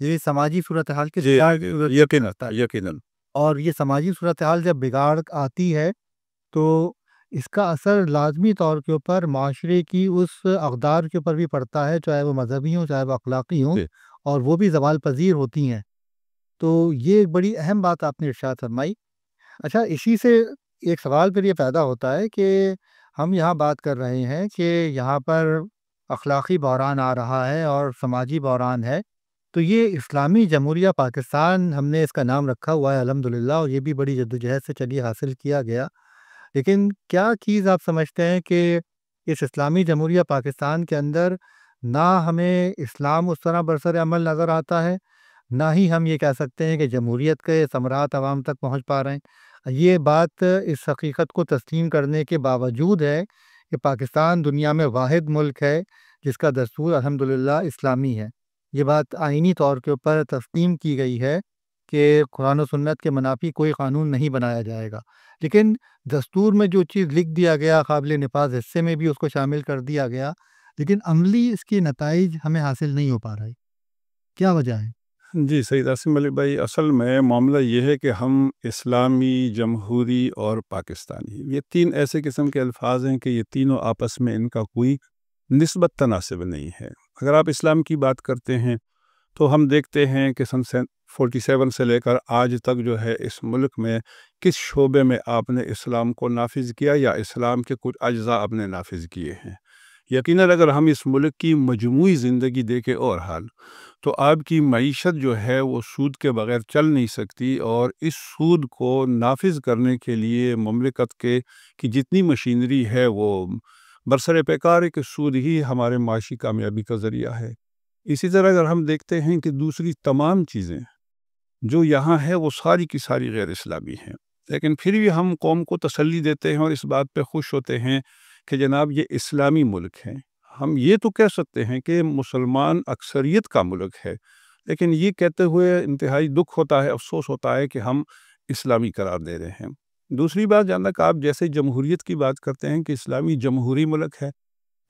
یہ سماجی صورتحال کے جی یقیناً ہے، یقیناً اور یہ سماجی صورتحال جب بگاڑ آتی ہے تو اس کا اثر لازمی طور کے اوپر معاشرے کی اس اقدار کے اوپر بھی پڑتا ہے، چاہے وہ مذہبی ہوں چاہے وہ اخلاقی ہوں، جی اور وہ بھی زوال پذیر ہوتی ہیں۔ تو یہ ایک بڑی اہم بات آپ نے ارشاد فرمائی۔ اچھا، اسی سے ایک سوال پھر یہ پیدا ہوتا ہے کہ ہم یہاں بات کر رہے ہیں کہ یہاں پر اخلاقی بحران آ رہا ہے اور سماجی بحران ہے، تو یہ اسلامی جمہوریہ پاکستان ہم نے اس کا نام رکھا ہوا ہے الحمدللہ، اور یہ بھی بڑی جدوجہد سے چلیے حاصل کیا گیا۔ لیکن کیا چیز آپ سمجھتے ہیں کہ اس اسلامی جمہوریہ پاکستان کے اندر نہ ہمیں اسلام اس طرح برسر عمل نظر آتا ہے، نہ ہی ہم یہ کہہ سکتے ہیں کہ جمہوریت کے ثمرات عوام تک پہنچ پا رہے ہیں؟ یہ بات اس حقیقت کو تسلیم کرنے کے باوجود ہے کہ پاکستان دنیا میں واحد ملک ہے جس کا دستور الحمدللہ اسلامی ہے۔ یہ بات آئینی طور کے اوپر تسلیم کی گئی ہے کہ قرآن و سنت کے منافی کوئی قانون نہیں بنایا جائے گا، لیکن دستور میں جو چیز لکھ دیا گیا قابل نفاذ حصے میں بھی اس کو شامل کر دیا گیا، لیکن عملی اس کے نتائج ہمیں حاصل نہیں ہو پا رہے۔ کیا وجہ ہے؟ جی سید عاصم علی بھائی، اصل میں معاملہ یہ ہے کہ ہم اسلامی، جمہوری اور پاکستانی، یہ تین ایسے قسم کے الفاظ ہیں کہ یہ تینوں آپس میں ان کا کوئی نسبت تناسب نہیں ہے۔ اگر آپ اسلام کی بات کرتے ہیں تو ہم دیکھتے ہیں کہ سن 47 سے لے کر آج تک جو ہے اس ملک میں کس شعبے میں آپ نے اسلام کو نافذ کیا یا اسلام کے کچھ اجزاء آپ نے نافذ کیے ہیں۔ یقیناً اگر ہم اس ملک کی مجموعی زندگی دیکھیں اور حال، تو آپ کی معیشت جو ہے وہ سود کے بغیر چل نہیں سکتی، اور اس سود کو نافذ کرنے کے لیے مملکت کی جتنی مشینری ہے وہ برسر پیکار ہے کہ سود ہی ہمارے معاشی کامیابی کا ذریعہ ہے۔ اسی طرح اگر ہم دیکھتے ہیں کہ دوسری تمام چیزیں جو یہاں ہے وہ ساری کی ساری غیر اسلامی ہیں، لیکن پھر بھی ہم قوم کو تسلی دیتے ہیں اور اس بات پہ خوش ہوتے ہیں کہ جناب یہ اسلامی ملک ہے۔ ہم یہ تو کہہ سکتے ہیں کہ مسلمان اکثریت کا ملک ہے، لیکن یہ کہتے ہوئے انتہائی دکھ ہوتا ہے، افسوس ہوتا ہے کہ ہم اسلامی قرار دے رہے ہیں۔ دوسری بات، جہاں تک آپ جیسے جمہوریت کی بات کرتے ہیں کہ اسلامی جمہوری ملک ہے،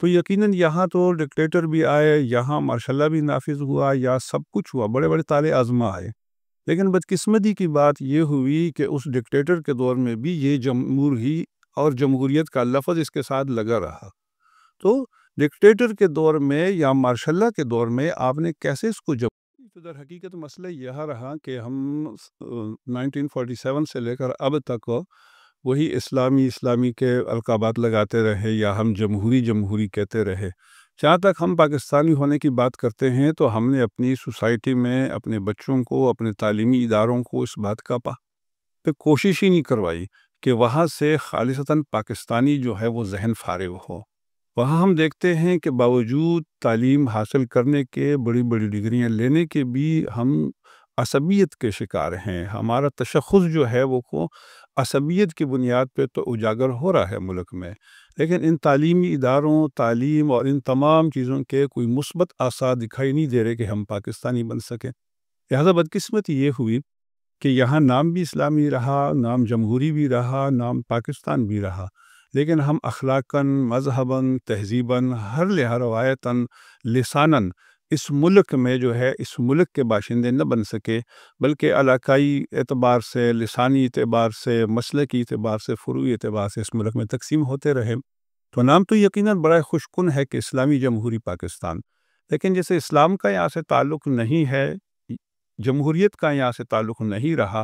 تو یقیناً یہاں تو ڈکٹیٹر بھی آئے، یہاں ماشاء اللہ بھی نافذ ہوا، یا سب کچھ ہوا، بڑے بڑے تالے آزما آئے، لیکن بدقسمتی کی بات یہ ہوئی کہ اس ڈکٹیٹر کے دور میں بھی یہ جمہوری اور جمہوریت کا لفظ اس کے ساتھ لگا رہا۔ تو ڈکٹیٹر کے دور میں یا ماشاء اللہ کے دور میں آپ نے کیسے اس کو تو در حقیقت مسئلہ یہ رہا کہ ہم 1947 سے لے کر اب تک وہی اسلامی کے القابات لگاتے رہے، یا ہم جمہوری جمہوری کہتے رہے۔ جہاں تک ہم پاکستانی ہونے کی بات کرتے ہیں تو ہم نے اپنی سوسائٹی میں اپنے بچوں کو، اپنے تعلیمی اداروں کو اس بات کا پہ کوشش ہی نہیں کروائی کہ وہاں سے خالصتاً پاکستانی جو ہے وہ ذہن فارغ ہو۔ وہاں ہم دیکھتے ہیں کہ باوجود تعلیم حاصل کرنے کے، بڑی بڑی ڈگریاں لینے کے بھی ہم عصبیت کے شکار ہیں۔ ہمارا تشخص جو ہے وہ عصبیت کی بنیاد پہ تو اجاگر ہو رہا ہے ملک میں، لیکن ان تعلیمی اداروں، تعلیم اور ان تمام چیزوں کے کوئی مثبت آثار دکھائی نہیں دے رہے کہ ہم پاکستانی بن سکیں۔ لہذا بدقسمتی یہ ہوئی کہ یہاں نام بھی اسلامی رہا، نام جمہوری بھی رہا، نام پاکستان بھی رہا، لیکن ہم اخلاقاً، مذہباً، تہذیباً، ہر لحاظ روایتاً، لساناً اس ملک میں جو ہے اس ملک کے باشندے نہ بن سکے، بلکہ علاقائی اعتبار سے، لسانی اعتبار سے، مسلکی اعتبار سے، فروعی اعتبار سے اس ملک میں تقسیم ہوتے رہے۔ تو نام تو یقیناً بڑا خوش کن ہے کہ اسلامی جمہوری پاکستان، لیکن جیسے اسلام کا یہاں سے تعلق نہیں ہے، جمہوریت کا یہاں سے تعلق نہیں رہا،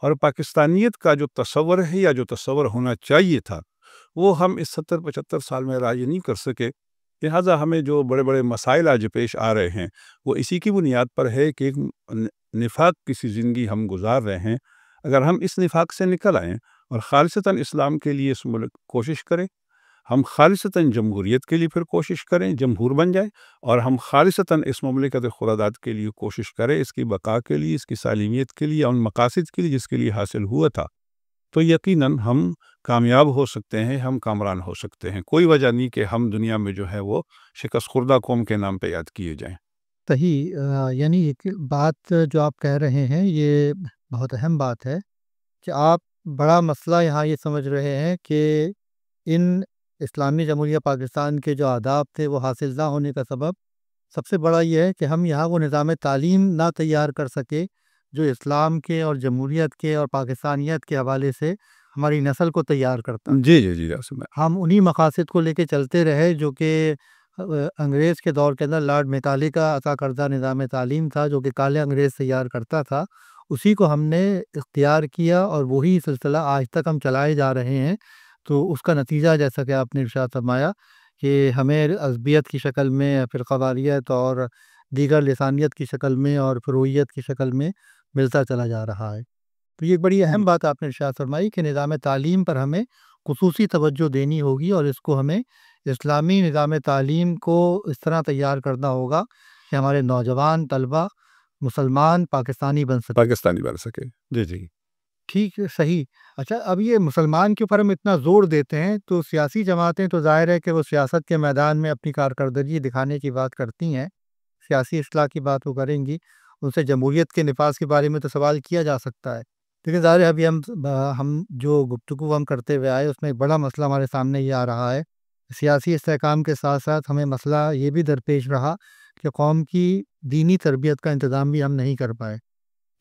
اور پاکستانیت کا جو تصور ہے یا جو تصور ہونا چاہیے تھا وہ ہم اس 70-75 سال میں راضی نہیں کر سکے۔ لہٰذا ہمیں جو بڑے بڑے مسائل آج پیش آ رہے ہیں وہ اسی کی بنیاد پر ہے کہ ایک نفاق کسی زندگی ہم گزار رہے ہیں۔ اگر ہم اس نفاق سے نکل آئیں اور خالصتاً اسلام کے لیے اس ملک کوشش کریں، ہم خالصتاً جمہوریت کے لیے پھر کوشش کریں، جمہور بن جائیں، اور ہم خالصتاً اس مملکت خداداد کے لیے کوشش کریں، اس کی بقا کے لیے، اس کی سالمیت کے لیے، ان مقاصد کے لیے جس کے لیے حاصل ہوا تھا، تو یقیناً ہم کامیاب ہو سکتے ہیں، ہم کامران ہو سکتے ہیں۔ کوئی وجہ نہیں کہ ہم دنیا میں جو ہے وہ شکست خوردہ قوم کے نام پہ یاد کیے جائیں۔ صحیح، یعنی ایک بات جو آپ کہہ رہے ہیں یہ بہت اہم بات ہے کہ آپ بڑا مسئلہ یہاں یہ سمجھ رہے ہیں کہ ان اسلامی جمہوریہ پاکستان کے جو آداب تھے وہ حاصل نہ ہونے کا سبب سب سے بڑا یہ ہے کہ ہم یہاں وہ نظام تعلیم نہ تیار کر سکے جو اسلام کے اور جمہوریت کے اور پاکستانیت کے حوالے سے ہماری نسل کو تیار کرتا۔ جی جی جی عاصم بھائی، ہم انہی مقاصد کو لے کے چلتے رہے جو کہ انگریز کے دور کے اندر لارڈ میکالے کا عطا کردہ نظام تعلیم تھا، جو کہ کالے انگریز تیار کرتا تھا، اسی کو ہم نے اختیار کیا اور وہی سلسلہ آج تک ہم چلائے جا رہے ہیں۔ تو اس کا نتیجہ جیسا کہ آپ نے ارشاد فرمایا کہ ہمیں عصبیت کی شکل میں، فرقہ واریت اور دیگر لسانیت کی شکل میں اور فروعیت کی شکل میں ملتا چلا جا رہا ہے۔ تو یہ ایک بڑی اہم بات آپ نے ارشاد فرمائی کہ نظام تعلیم پر ہمیں خصوصی توجہ دینی ہوگی اور اس کو ہمیں اسلامی نظام تعلیم کو اس طرح تیار کرنا ہوگا کہ ہمارے نوجوان طلبہ مسلمان پاکستانی بن سکیں۔ پاکستانی بن سکے، جی جی۔ ٹھیک ہے، صحیح۔ اچھا، اب یہ مسلمان کے اوپر ہم اتنا زور دیتے ہیں تو سیاسی جماعتیں تو ظاہر ہے کہ وہ سیاست کے میدان میں اپنی کارکردگی دکھانے کی بات کرتی ہیں، سیاسی اصلاح کی بات وہ کریں گی، ان سے جمہوریت کے نفاذ کے بارے میں تو سوال کیا جا سکتا ہے، لیکن ظاہر ہے ابھی ہم جو گفتگو ہم کرتے ہوئے آئے اس میں ایک بڑا مسئلہ ہمارے سامنے یہ آ رہا ہے، سیاسی استحکام کے ساتھ ساتھ ہمیں مسئلہ یہ بھی درپیش رہا کہ قوم کی دینی تربیت کا انتظام بھی ہم نہیں کر پائے۔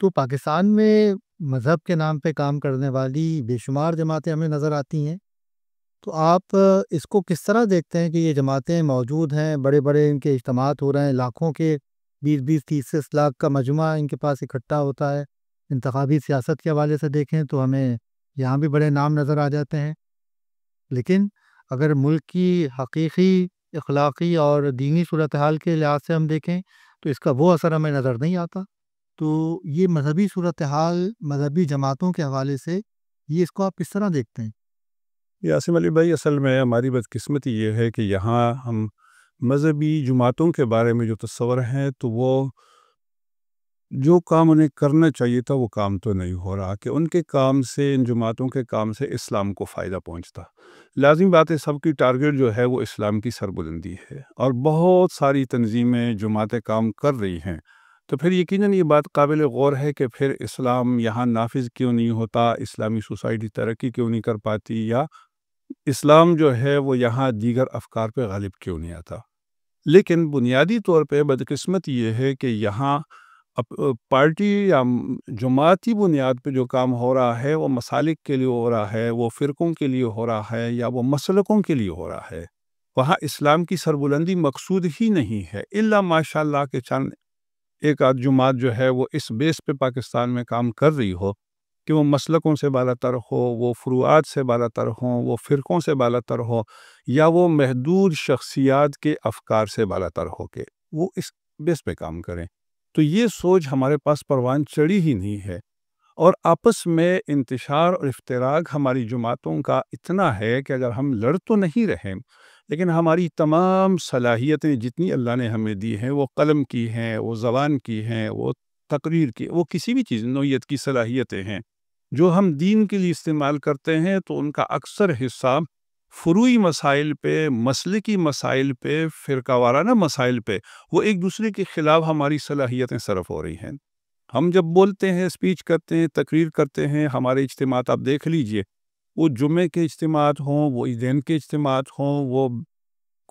تو پاکستان میں مذہب کے نام پہ کام کرنے والی بے شمار جماعتیں ہمیں نظر آتی ہیں، تو آپ اس کو کس طرح دیکھتے ہیں کہ یہ جماعتیں موجود ہیں، بڑے بڑے ان کے اجتماعات ہو رہے ہیں، لاکھوں کے 20-30 لاکھ کا مجموعہ ان کے پاس اکٹھا ہوتا ہے، انتخابی سیاست کے حوالے سے دیکھیں تو ہمیں یہاں بھی بڑے نام نظر آ جاتے ہیں، لیکن اگر ملک کی حقیقی اخلاقی اور دینی صورتحال کے لحاظ سے ہم دیکھیں تو اس کا وہ اثر ہمیں نظر نہیں آتا۔ تو یہ مذہبی صورتحال مذہبی جماعتوں کے حوالے سے یہ اس کو آپ کس طرح دیکھتے ہیں؟ یہ عاصم علی بھائی، اصل میں ہماری بدقسمتی یہ ہے کہ یہاں ہم مذہبی جماعتوں کے بارے میں جو تصور ہیں تو وہ جو کام انہیں کرنا چاہیے تھا وہ کام تو نہیں ہو رہا، کہ ان کے کام سے، ان جماعتوں کے کام سے اسلام کو فائدہ پہنچتا۔ لازم بات ہے، سب کی ٹارگٹ جو ہے وہ اسلام کی سربلندی ہے، اور بہت ساری تنظیمیں جماعتیں کام کر رہی ہیں، تو پھر یقیناً یہ بات قابل غور ہے کہ پھر اسلام یہاں نافذ کیوں نہیں ہوتا، اسلامی سوسائٹی ترقی کیوں نہیں کر پاتی، یا اسلام جو ہے وہ یہاں دیگر افکار پہ غالب کیوں نہیں آتا۔ لیکن بنیادی طور پہ بدقسمت یہ ہے کہ یہاں پارٹی یا جماعتی بنیاد پہ جو کام ہو رہا ہے وہ مسالک کے لیے ہو رہا ہے، وہ فرقوں کے لیے ہو رہا ہے، یا وہ مسلکوں کے لیے ہو رہا ہے۔ وہاں اسلام کی سربلندی مقصود ہی نہیں ہے، الا ماشاء اللہ کے چند ایک آدھ جماعت جو ہے وہ اس بیس پہ پاکستان میں کام کر رہی ہو کہ وہ مسلکوں سے بالا تر ہو، وہ فروعات سے بالا تر ہوں، وہ فرقوں سے بالا تر ہو، یا وہ محدود شخصیات کے افکار سے بالا تر ہو کے وہ اس بیس پہ کام کریں۔ تو یہ سوچ ہمارے پاس پروان چڑھی ہی نہیں ہے، اور آپس میں انتشار اور افتراق ہماری جماعتوں کا اتنا ہے کہ اگر ہم لڑ تو نہیں رہے، لیکن ہماری تمام صلاحیتیں جتنی اللہ نے ہمیں دی ہیں، وہ قلم کی ہیں، وہ زبان کی ہیں، وہ تقریر کی، وہ کسی بھی چیز نوعیت کی صلاحیتیں ہیں جو ہم دین کے لیے استعمال کرتے ہیں، تو ان کا اکثر حصہ فروعی مسائل پہ، مسلکی مسائل پہ، فرقہ وارانہ مسائل پہ، وہ ایک دوسرے کے خلاف ہماری صلاحیتیں صرف ہو رہی ہیں۔ ہم جب بولتے ہیں، اسپیچ کرتے ہیں، تقریر کرتے ہیں، ہمارے اجتماعات آپ دیکھ لیجئے، وہ جمعے کے اجتماعات ہوں، وہ عیدین کے اجتماعات ہوں، وہ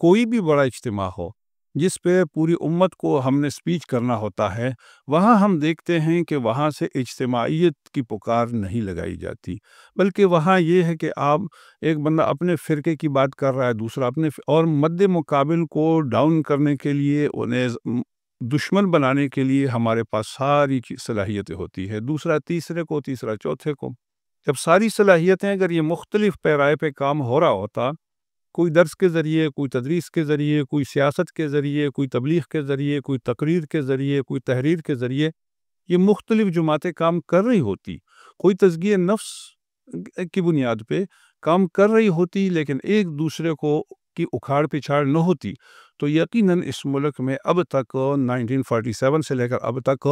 کوئی بھی بڑا اجتماع ہو جس پہ پوری امت کو ہم نے اسپیچ کرنا ہوتا ہے، وہاں ہم دیکھتے ہیں کہ وہاں سے اجتماعیت کی پکار نہیں لگائی جاتی، بلکہ وہاں یہ ہے کہ آپ ایک بندہ اپنے فرقے کی بات کر رہا ہے، دوسرا اپنے اور مد مقابل کو ڈاؤن کرنے کے لیے، انہیں دشمن بنانے کے لیے ہمارے پاس ساری صلاحیتیں ہوتی ہے، دوسرا تیسرے کو، تیسرا چوتھے کو۔ جب ساری صلاحیتیں اگر یہ مختلف پیرائے پہ کام ہو رہا ہوتا، کوئی درس کے ذریعے، کوئی تدریس کے ذریعے، کوئی سیاست کے ذریعے، کوئی تبلیغ کے ذریعے، کوئی تقریر کے ذریعے، کوئی تحریر کے ذریعے، یہ مختلف جماعتیں کام کر رہی ہوتی، کوئی تزکیہ نفس کی بنیاد پہ کام کر رہی ہوتی، لیکن ایک دوسرے کو کی اکھاڑ پچھاڑ نہ ہوتی، تو یقیناً اس ملک میں اب تک 1947 سے لے کر اب تک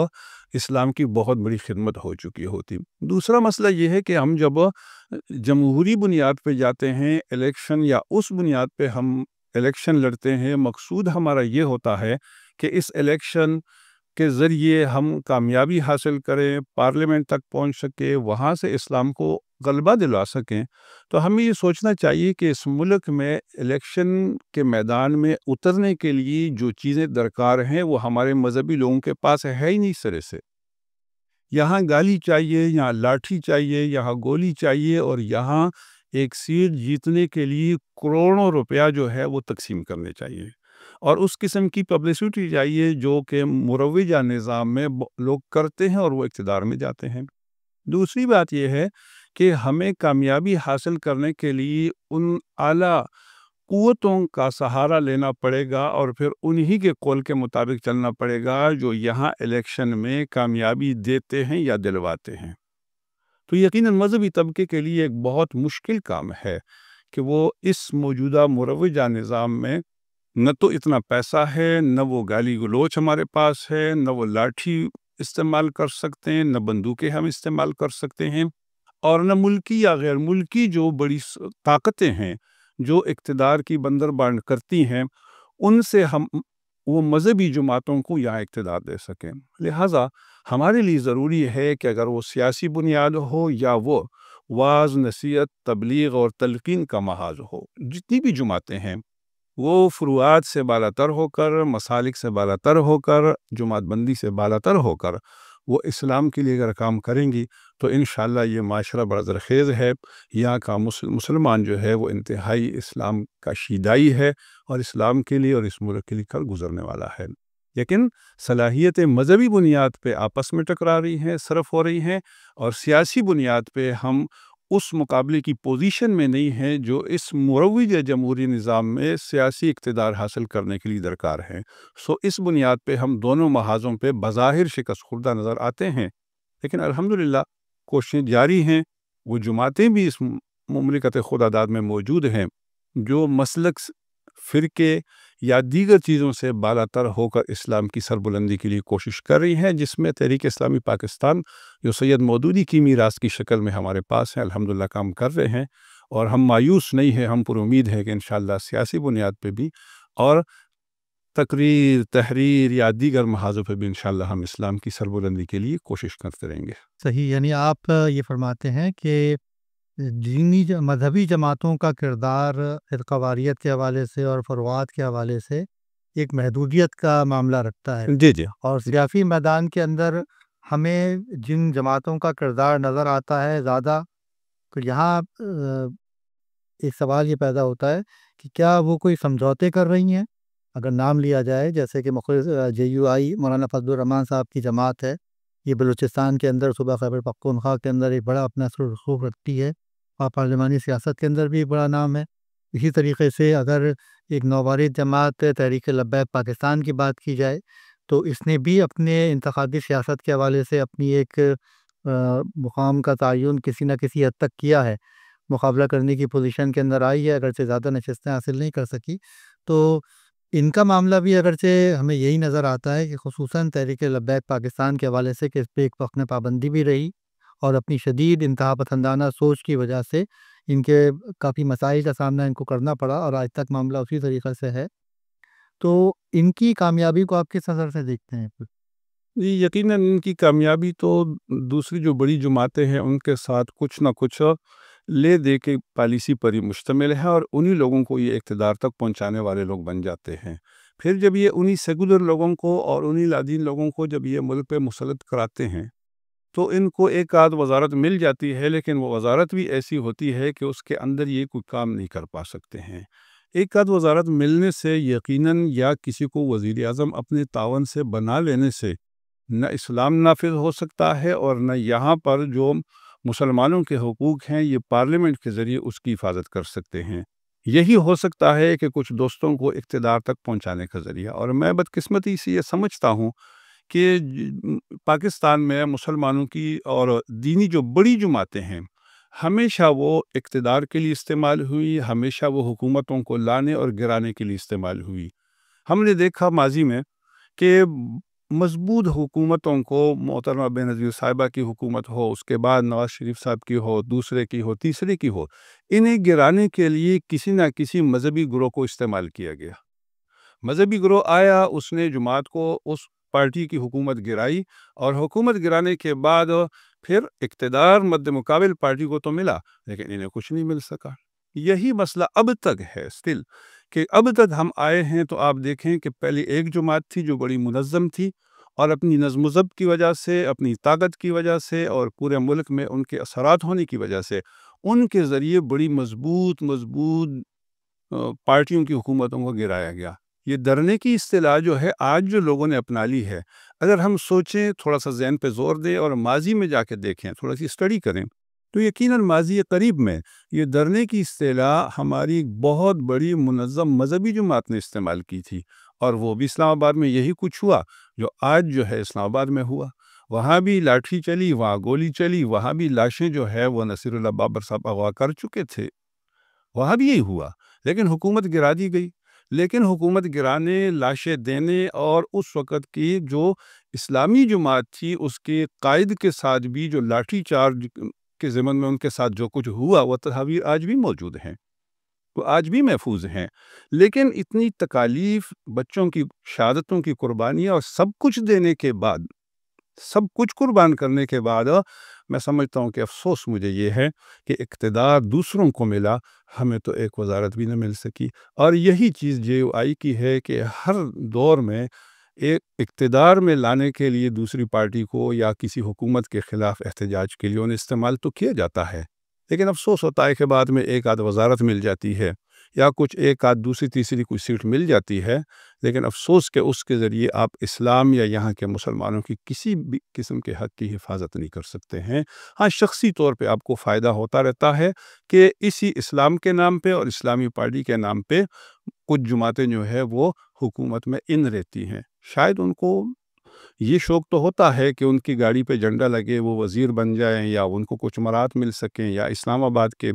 اسلام کی بہت بڑی خدمت ہو چکی ہوتی۔ دوسرا مسئلہ یہ ہے کہ ہم جب جمہوری بنیاد پہ جاتے ہیں الیکشن، یا اس بنیاد پہ ہم الیکشن لڑتے ہیں، مقصود ہمارا یہ ہوتا ہے کہ اس الیکشن کے ذریعے ہم کامیابی حاصل کریں، پارلیمنٹ تک پہنچ سکے، وہاں سے اسلام کو غلبہ دلا سکیں، تو ہمیں یہ سوچنا چاہیے کہ اس ملک میں الیکشن کے میدان میں اترنے کے لیے جو چیزیں درکار ہیں وہ ہمارے مذہبی لوگوں کے پاس ہے ہی نہیں سرے سے۔ یہاں گالی چاہیے، یہاں لاٹھی چاہیے، یہاں گولی چاہیے، اور یہاں ایک سیٹ جیتنے کے لیے کروڑوں روپیہ جو ہے وہ تقسیم کرنے چاہیے، اور اس قسم کی پبلسٹی چاہیے جو کہ مروجہ نظام میں لوگ کرتے ہیں اور وہ اقتدار میں جاتے ہیں۔ دوسری بات یہ ہے کہ ہمیں کامیابی حاصل کرنے کے لیے ان اعلیٰ قوتوں کا سہارا لینا پڑے گا، اور پھر انہی کے قول کے مطابق چلنا پڑے گا جو یہاں الیکشن میں کامیابی دیتے ہیں یا دلواتے ہیں۔ تو یقیناً مذہبی طبقے کے لیے ایک بہت مشکل کام ہے کہ وہ اس موجودہ مروجہ نظام میں نہ تو اتنا پیسہ ہے، نہ وہ گالی گلوچ ہمارے پاس ہے، نہ وہ لاٹھی استعمال کر سکتے ہیں، نہ بندوقیں ہم استعمال کر سکتے ہیں، اور نہ ملکی یا غیر ملکی جو بڑی طاقتیں ہیں جو اقتدار کی بندر بانڈ کرتی ہیں، ان سے ہم وہ مذہبی جماعتوں کو یہاں اقتدار دے سکیں۔ لہٰذا ہمارے لیے ضروری ہے کہ اگر وہ سیاسی بنیاد ہو یا وہ واعظ، نصیحت، تبلیغ اور تلقین کا محاذ ہو، جتنی بھی جماعتیں ہیں وہ فروعات سے بالاتر ہو کر، مسالک سے بالاتر ہو کر، جماعت بندی سے بالاتر ہو کر وہ اسلام کے لیے اگر کام کریں گی تو انشاءاللہ یہ معاشرہ بڑا زرخیز ہے، یہاں کا مسلمان جو ہے وہ انتہائی اسلام کا شیدائی ہے، اور اسلام کے لیے اور اس ملک کے لیے کل گزرنے والا ہے۔ لیکن صلاحیتیں مذہبی بنیاد پہ آپس میں ٹکرا رہی ہیں، صرف ہو رہی ہیں، اور سیاسی بنیاد پہ ہم اس مقابلے کی پوزیشن میں نہیں ہیں جو اس مروجہ جمہوری نظام میں سیاسی اقتدار حاصل کرنے کے لیے درکار ہے۔ اس بنیاد پہ ہم دونوں محاذوں پہ بظاہر شکست خوردہ نظر آتے ہیں، لیکن الحمدللہ کوششیں جاری ہیں۔ وہ جماعتیں بھی اس مملکت خدا داد میں موجود ہیں جو مسلک، فرقے یا دیگر چیزوں سے بالاتر ہو کر اسلام کی سربلندی کے لیے کوشش کر رہی ہیں، جس میں تحریک اسلامی پاکستان جو سید مودودی کی میراث کی شکل میں ہمارے پاس ہے الحمدللہ کام کر رہے ہیں، اور ہم مایوس نہیں ہیں، ہم پر امید ہے کہ انشاءاللہ سیاسی بنیاد پہ بھی اور تقریر، تحریر یا دیگر محاذوں پہ بھی انشاءاللہ ہم اسلام کی سربلندی کے لیے کوشش کرتے رہیں گے۔ صحیح، یعنی آپ یہ فرماتے ہیں کہ دینی مذہبی جماعتوں کا کردار فرقواریت کے حوالے سے اور فروعات کے حوالے سے ایک محدودیت کا معاملہ رکھتا ہے، جی جی اور سیاسی میدان کے اندر ہمیں جن جماعتوں کا کردار نظر آتا ہے زیادہ، تو یہاں ایک سوال یہ پیدا ہوتا ہے کہ کیا وہ کوئی سمجھوتے کر رہی ہیں؟ اگر نام لیا جائے جیسے کہ مخلص JUI مولانا فضل الرحمان صاحب کی جماعت ہے، یہ بلوچستان کے اندر صوبہ خیبر پختونخوا کے اندر ایک بڑا اپنا اثر و رسوخ رکھتی ہے، اور پارلیمانی سیاست کے اندر بھی ایک بڑا نام ہے۔ اسی طریقے سے اگر ایک نوبارد جماعت تحریک لبیک پاکستان کی بات کی جائے تو اس نے بھی اپنے انتخابی سیاست کے حوالے سے اپنی ایک مقام کا تعین کسی نہ کسی حد تک کیا ہے، مقابلہ کرنے کی پوزیشن کے اندر آئی ہے، اگرچہ زیادہ نشستیں حاصل نہیں کر سکی۔ تو ان کا معاملہ بھی اگرچہ ہمیں یہی نظر آتا ہے کہ خصوصاً تحریک لبیک پاکستان کے حوالے سے کہ اس پہ ایک وقت میں پابندی بھی رہی، اور اپنی شدید انتہا پسندانہ سوچ کی وجہ سے ان کے کافی مسائل کا سامنا ان کو کرنا پڑا، اور آج تک معاملہ اسی طریقے سے ہے۔ تو ان کی کامیابی کو آپ کس نظر سے دیکھتے ہیں؟ جی، یقیناً ان کی کامیابی تو دوسری جو بڑی جماعتیں ہیں ان کے ساتھ کچھ نہ کچھ لے دے کے پالیسی پر ہی مشتمل ہے، اور انہی لوگوں کو یہ اقتدار تک پہنچانے والے لوگ بن جاتے ہیں۔ پھر جب یہ انہی سیکولر لوگوں کو اور انہی لادین لوگوں کو جب یہ ملک پہ مسلط کراتے ہیں تو ان کو ایک آدھ وزارت مل جاتی ہے، لیکن وہ وزارت بھی ایسی ہوتی ہے کہ اس کے اندر یہ کوئی کام نہیں کر پا سکتے ہیں۔ ایک آدھ وزارت ملنے سے یقیناً یا کسی کو وزیر اعظم اپنے تعاون سے بنا لینے سے نہ اسلام نافذ ہو سکتا ہے، اور نہ یہاں پر جو مسلمانوں کے حقوق ہیں یہ پارلیمنٹ کے ذریعے اس کی حفاظت کر سکتے ہیں۔ یہی ہو سکتا ہے کہ کچھ دوستوں کو اقتدار تک پہنچانے کا ذریعہ، اور میں بدقسمتی سے یہ سمجھتا ہوں کہ پاکستان میں مسلمانوں کی اور دینی جو بڑی جماعتیں ہیں ہمیشہ وہ اقتدار کے لیے استعمال ہوئی، ہمیشہ وہ حکومتوں کو لانے اور گرانے کے لیے استعمال ہوئی۔ ہم نے دیکھا ماضی میں کہ مضبوط حکومتوں کو، محترمہ بینظیر صاحبہ کی حکومت ہو، اس کے بعد نواز شریف صاحب کی ہو، دوسرے کی ہو، تیسرے کی ہو، انہیں گرانے کے لیے کسی نہ کسی مذہبی گروہ کو استعمال کیا گیا۔ مذہبی گروہ آیا، اس نے جماعت کو، اس پارٹی کی حکومت گرائی، اور حکومت گرانے کے بعد پھر اقتدار مد مقابل پارٹی کو تو ملا لیکن انہیں کچھ نہیں مل سکا. یہی مسئلہ اب تک ہے اسٹل، کہ اب تک ہم آئے ہیں تو آپ دیکھیں کہ پہلے ایک جماعت تھی جو بڑی منظم تھی، اور اپنی نظم و ضبط کی وجہ سے، اپنی طاقت کی وجہ سے، اور پورے ملک میں ان کے اثرات ہونے کی وجہ سے ان کے ذریعے بڑی مضبوط پارٹیوں کی حکومتوں کو گرایا گیا. یہ ڈرنے کی اصطلاح جو ہے آج جو لوگوں نے اپنا لی ہے، اگر ہم سوچیں، تھوڑا سا ذہن پہ زور دیں اور ماضی میں جا کے دیکھیں، تھوڑا سی اسٹڈی کریں، تو یقیناً ماضی قریب میں یہ ڈرنے کی اصطلاح ہماری ایک بہت بڑی منظم مذہبی جماعت نے استعمال کی تھی، اور وہ بھی اسلام آباد میں یہی کچھ ہوا جو آج جو ہے اسلام آباد میں ہوا. وہاں بھی لاٹھی چلی، وہاں گولی چلی، وہاں بھی لاشیں جو ہے وہ نصیر اللہ بابر صاحب اغوا کر چکے تھے، وہاں بھی یہی ہوا، لیکن حکومت گرا دی گئی. لیکن حکومت گرانے، لاشیں دینے، اور اس وقت کی جو اسلامی جماعت تھی اس کے قائد کے ساتھ بھی جو لاٹھی چارج کے ضمن میں ان کے ساتھ جو کچھ ہوا، وہ تصاویر آج بھی موجود ہیں، وہ آج بھی محفوظ ہیں. لیکن اتنی تکالیف، بچوں کی شہادتوں کی قربانیاں، اور سب کچھ دینے کے بعد، سب کچھ قربان کرنے کے بعد، میں سمجھتا ہوں کہ افسوس مجھے یہ ہے کہ اقتدار دوسروں کو ملا، ہمیں تو ایک وزارت بھی نہ مل سکی. اور یہی چیز جے یو آئی کی ہے کہ ہر دور میں ایک اقتدار میں لانے کے لیے دوسری پارٹی کو یا کسی حکومت کے خلاف احتجاج کے لیے انہیں استعمال تو کیا جاتا ہے، لیکن افسوس ہوتا ہے کہ بعد میں ایک آدھ وزارت مل جاتی ہے، یا کچھ ایک آدھ دوسری تیسری کوئی سیٹ مل جاتی ہے، لیکن افسوس کہ اس کے ذریعے آپ اسلام یا یہاں کے مسلمانوں کی کسی بھی قسم کے حق کی حفاظت نہیں کر سکتے ہیں. ہاں، شخصی طور پہ آپ کو فائدہ ہوتا رہتا ہے کہ اسی اسلام کے نام پہ اور اسلامی پارٹی کے نام پہ کچھ جماعتیں جو ہے وہ حکومت میں ان رہتی ہیں. شاید ان کو یہ شوق تو ہوتا ہے کہ ان کی گاڑی پہ جھنڈا لگے، وہ وزیر بن جائیں، یا ان کو کچھ مرات مل سکیں، یا اسلام آباد کے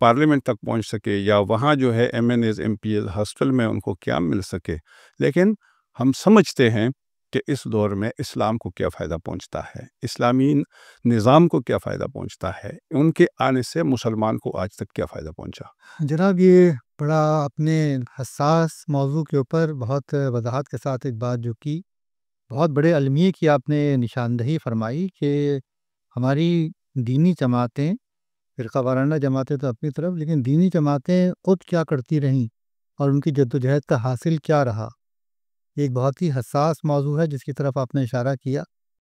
پارلیمنٹ تک پہنچ سکے، یا وہاں جو ہے M N As, M P As hostel میں ان کو قیام مل سکے. لیکن ہم سمجھتے ہیں کہ اس دور میں اسلام کو کیا فائدہ پہنچتا ہے، اسلامی نظام کو کیا فائدہ پہنچتا ہے، ان کے آنے سے مسلمان کو آج تک کیا فائدہ پہنچا. جناب، یہ بڑا اپنے حساس موضوع کے اوپر بہت وضاحت کے ساتھ ایک بات جو کی، بہت بڑے المیے کی آپ نے نشاندہی فرمائی کہ ہماری دینی جماعتیں، فرقہ وارانہ جماعتیں تو اپنی طرف، لیکن دینی جماعتیں خود کیا کرتی رہیں اور ان کی جدوجہد کا حاصل کیا رہا. یہ ایک بہت ہی حساس موضوع ہے جس کی طرف آپ نے اشارہ کیا.